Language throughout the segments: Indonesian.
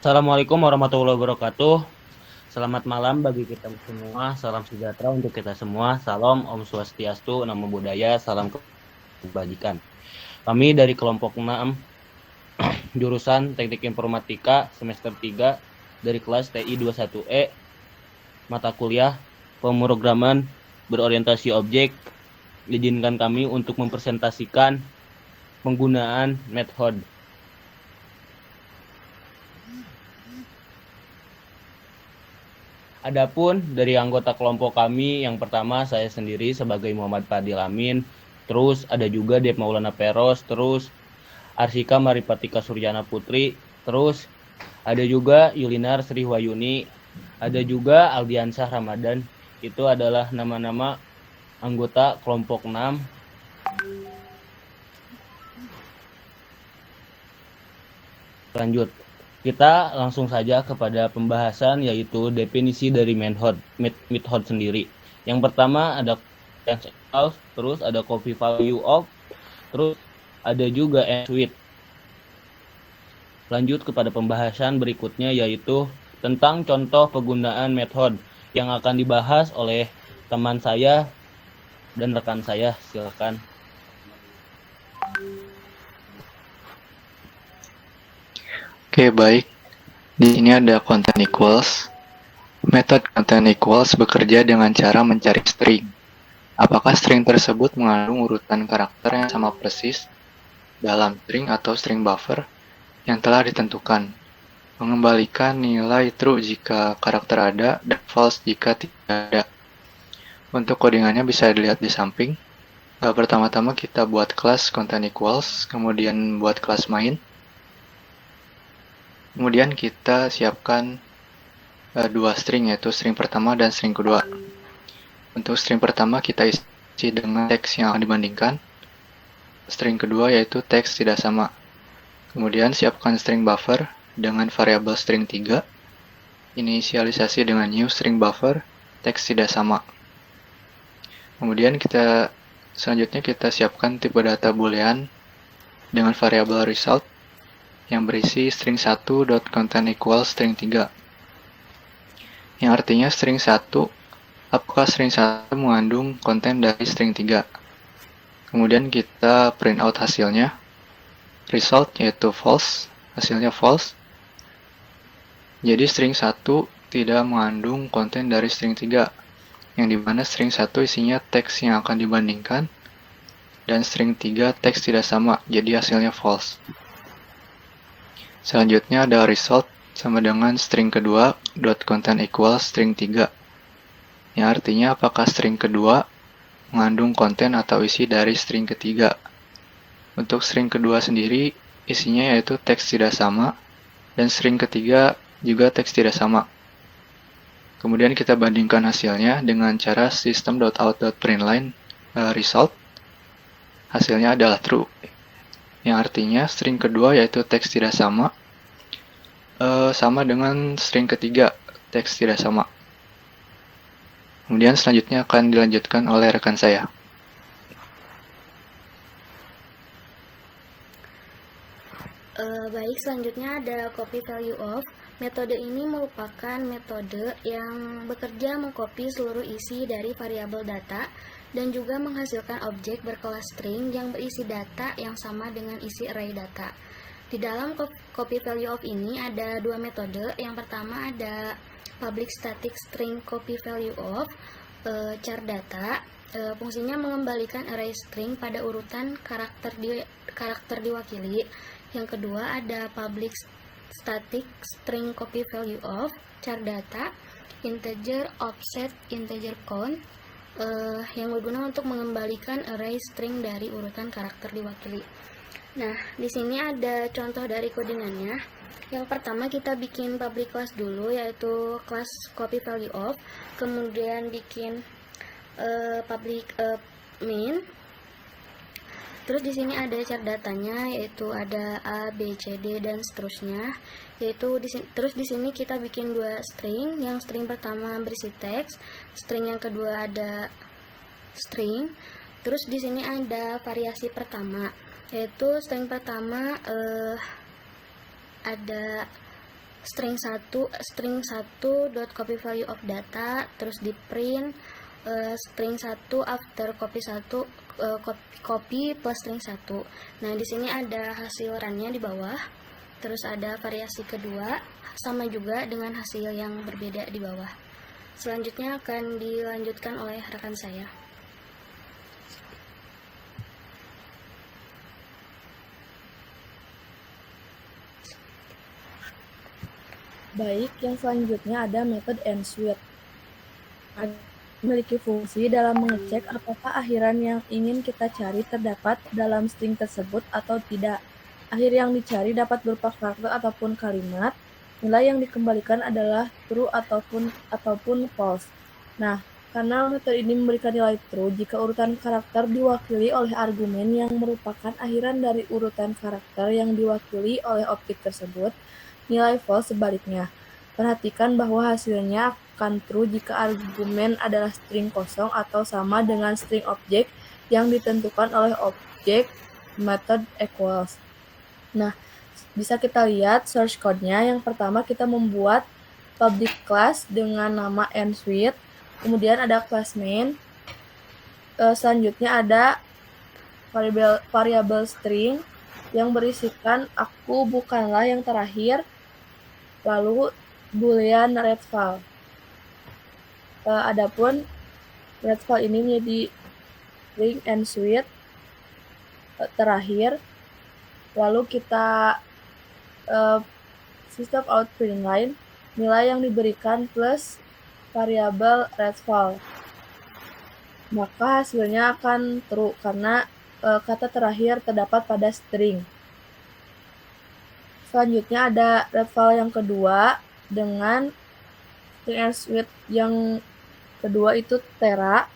Assalamualaikum warahmatullahi wabarakatuh. Selamat malam bagi kita semua. Salam sejahtera untuk kita semua. Salam Om Swastiastu, Namo Buddhaya, salam kebajikan. Kami dari kelompok 6 jurusan Teknik Informatika semester 3 dari kelas TI 21E, mata kuliah pemrograman berorientasi objek. Izinkan kami untuk mempresentasikan penggunaan method. Adapun dari anggota kelompok kami, yang pertama saya sendiri sebagai Muhammad Fadil Amin, terus ada juga Dev Maulana Peros, terus Arsika Maripatika Suryana Putri, terus ada juga Yulinar Sri Wayuni, ada juga Aldiansah Ramadan. Itu adalah nama-nama anggota kelompok 6. Lanjut. Kita langsung saja kepada pembahasan, yaitu definisi dari method sendiri. Yang pertama ada terus ada copy value of, terus ada juga end suite. Lanjut kepada pembahasan berikutnya, yaitu tentang contoh penggunaan method yang akan dibahas oleh teman saya dan rekan saya. Silakan. Oke, baik. Di sini ada content equals. Metode content equals bekerja dengan cara mencari string. Apakah string tersebut mengandung urutan karakter yang sama persis dalam string atau string buffer yang telah ditentukan. Mengembalikan nilai true jika karakter ada dan false jika tidak ada. Untuk codingannya bisa dilihat di samping. Pertama-tama kita buat kelas content equals, kemudian buat kelas main. Kemudian kita siapkan dua string, yaitu string pertama dan string kedua. Untuk string pertama kita isi dengan teks yang akan dibandingkan. String kedua yaitu teks tidak sama. Kemudian siapkan string buffer dengan variabel string 3. Inisialisasi dengan new string buffer, teks tidak sama. Kemudian selanjutnya kita siapkan tipe data boolean dengan variabel result yang berisi string 1.content equals string 3. Yang artinya string 1, apakah string 1 mengandung konten dari string 3. Kemudian kita print out hasilnya. Result yaitu false, hasilnya false. Jadi string 1 tidak mengandung konten dari string 3, yang dimana string 1 isinya teks yang akan dibandingkan, dan string 3 teks tidak sama, jadi hasilnya false. Selanjutnya ada result sama dengan string kedua .content equals string 3. Yang artinya apakah string kedua mengandung konten atau isi dari string ketiga. Untuk string kedua sendiri isinya yaitu teks tidak sama, dan string ketiga juga teks tidak sama. Kemudian kita bandingkan hasilnya dengan cara system.out.println result. Hasilnya adalah true. Yang artinya string kedua yaitu teks tidak sama, sama dengan string ketiga, teks tidak sama. Kemudian selanjutnya akan dilanjutkan oleh rekan saya. Baik, selanjutnya ada copy value of. Metode ini merupakan metode yang bekerja mengcopy seluruh isi dari variabel data dan juga menghasilkan objek berkelas string yang berisi data yang sama dengan isi array data. Di dalam copy value of ini ada dua metode. Yang pertama ada public static string copy value of char data. Fungsinya mengembalikan array string pada urutan karakter diwakili. Yang kedua ada public static string copy value of char data integer offset integer count yang berguna untuk mengembalikan array string dari urutan karakter diwakili. Nah, di sini ada contoh dari codingannya. Yang pertama kita bikin public class dulu, yaitu class copy value of, kemudian bikin public main. Terus di sini ada char datanya, yaitu ada A, B, C, D dan seterusnya. Terus di sini kita bikin dua string. Yang string pertama berisi teks, string yang kedua ada string. Terus di sini ada variasi pertama, yaitu string pertama ada string 1 dot copy value of data, terus di print string 1 after copy 1 copy plus string 1. Nah, di sini ada hasil runnya di bawah. Terus ada variasi kedua sama juga dengan hasil yang berbeda di bawah. Selanjutnya akan dilanjutkan oleh rekan saya. Baik, yang selanjutnya ada metode ensuite. Memiliki fungsi dalam mengecek apakah akhiran yang ingin kita cari terdapat dalam string tersebut atau tidak. Akhir yang dicari dapat berupa karakter ataupun kalimat. Nilai yang dikembalikan adalah true ataupun false. Nah, karena metode ini memberikan nilai true jika urutan karakter diwakili oleh argumen yang merupakan akhiran dari urutan karakter yang diwakili oleh objek tersebut, nilai false sebaliknya. Perhatikan bahwa hasilnya akan true jika argumen adalah string kosong atau sama dengan string objek yang ditentukan oleh objek method equals. Nah, bisa kita lihat source code-nya. Yang pertama kita membuat public class dengan nama ensuite, kemudian ada class main, selanjutnya ada variable string yang berisikan aku bukanlah yang terakhir, lalu boolean redval. Adapun redval ini menjadi string ensuite terakhir, lalu kita system out print line, nilai yang diberikan plus variabel redval. Maka hasilnya akan true karena kata terakhir terdapat pada string. Selanjutnya ada redval yang kedua dengan string ensuite yang kedua itu tera.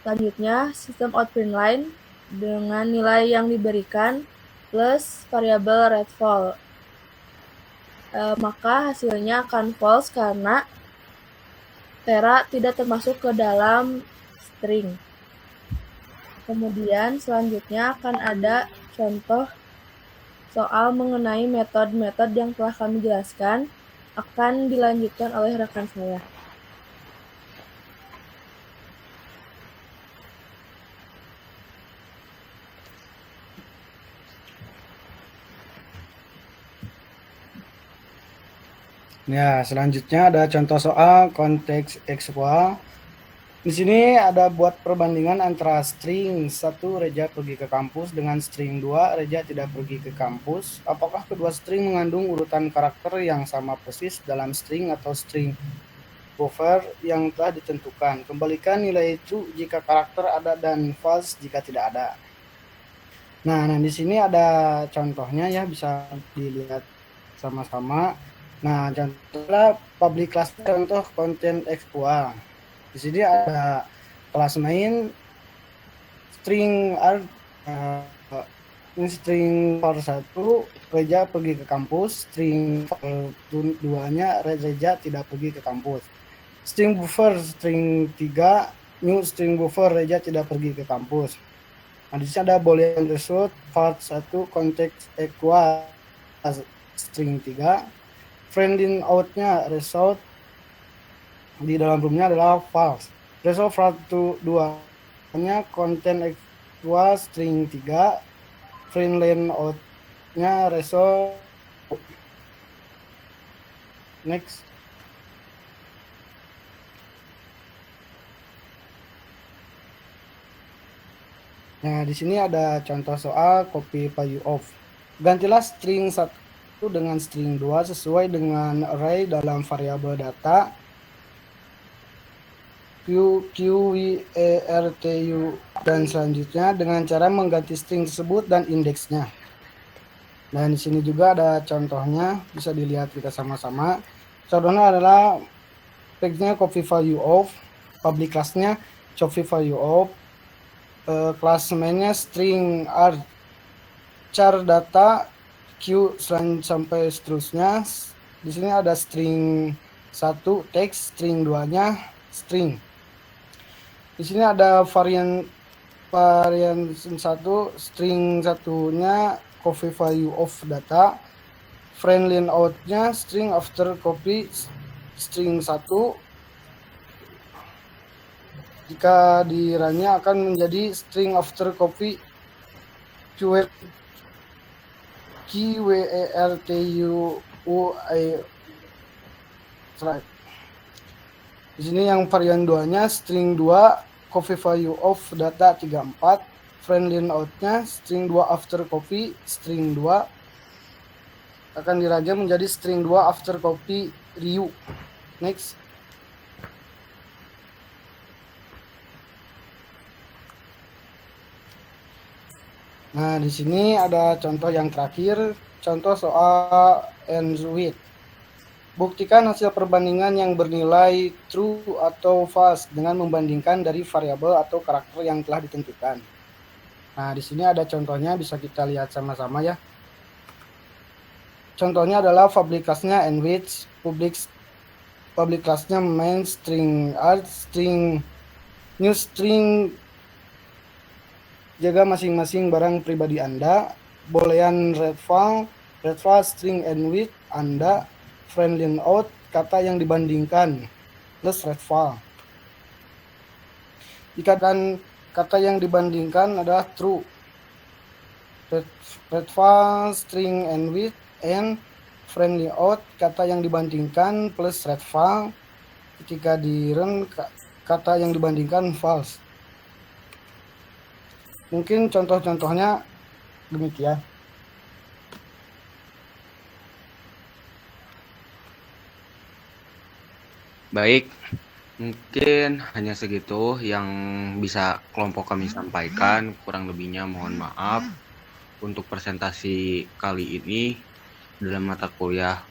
Selanjutnya system out print line dengan nilai yang diberikan plus variabel redval. Maka hasilnya akan false karena tera tidak termasuk ke dalam string. Kemudian selanjutnya akan ada contoh soal mengenai metode-metode yang telah kami jelaskan, akan dilanjutkan oleh rekan saya. Ya, selanjutnya ada contoh soal konteks XY. Di sini ada buat perbandingan antara string 1 Reja pergi ke kampus dengan string 2 Reja tidak pergi ke kampus. Apakah kedua string mengandung urutan karakter yang sama persis dalam string atau string buffer yang telah ditentukan? Kembalikan nilai true jika karakter ada dan false jika tidak ada. Nah di sini ada contohnya ya, bisa dilihat sama-sama. Nah, contohnya public class contoh konten XY. Di sini ada kelas main string string for 1 Reja pergi ke kampus, string for 2-nya Reja tidak pergi ke kampus. String buffer string 3 new string buffer Reja tidak pergi ke kampus. Nah, di sini ada boolean result part 1 konteks XY string 3. Friending out-nya result di dalam room-nya adalah false. Result part 2-nya konten XY string 3. Friend line out-nya result. Next. Nah, di sini ada contoh soal copy value of. Gantilah string 1 dengan string 2 sesuai dengan array dalam variabel data Q, W, E, R, T, U, dan selanjutnya dengan cara mengganti string tersebut dan indeksnya. Nah, di sini juga ada contohnya, bisa dilihat kita sama-sama. Contohnya adalah tag-nya copy value of, public class-nya copy value of, class main-nya string R, char data Q sampai seterusnya. Di sini ada string 1 text, string 2-nya string. Di sini ada varian 1, string 1-nya copy value of data, friend line out-nya string after copy string 1. Jika di run-nya akan menjadi string after copy keyword strike. Di sini yang varian 2-nya string 2 copy value of data 34, friend line out-nya string 2 after copy string 2 akan diraja menjadi string 2 after copy Ryu. Next. Nah, di sini ada contoh yang terakhir, contoh soal and with. Buktikan hasil perbandingan yang bernilai true atau false dengan membandingkan dari variabel atau karakter yang telah ditentukan. Nah, di sini ada contohnya, bisa kita lihat sama-sama ya. Contohnya adalah public class-nya and with, public class-nya main string art, string new string jaga masing-masing barang pribadi Anda, boolean redval string and with Anda, friend line out kata yang dibandingkan plus redval. Jika kan kata yang dibandingkan adalah true, redval string and with and friend line out kata yang dibandingkan plus redval. Ketika di run kata yang dibandingkan false. Mungkin contoh-contohnya demikian. Baik, mungkin hanya segitu yang bisa kelompok kami sampaikan. Kurang lebihnya mohon maaf. Untuk presentasi kali ini dalam mata kuliah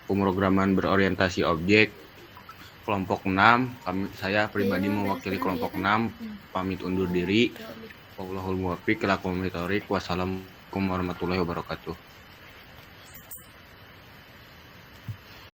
pemrograman berorientasi objek kelompok 6, saya pribadi mewakili kelompok 6 pamit undur diri. Wallahul muwaffiq ila aqwamit thoriq. Wassalamualaikum warahmatullahi wabarakatuh.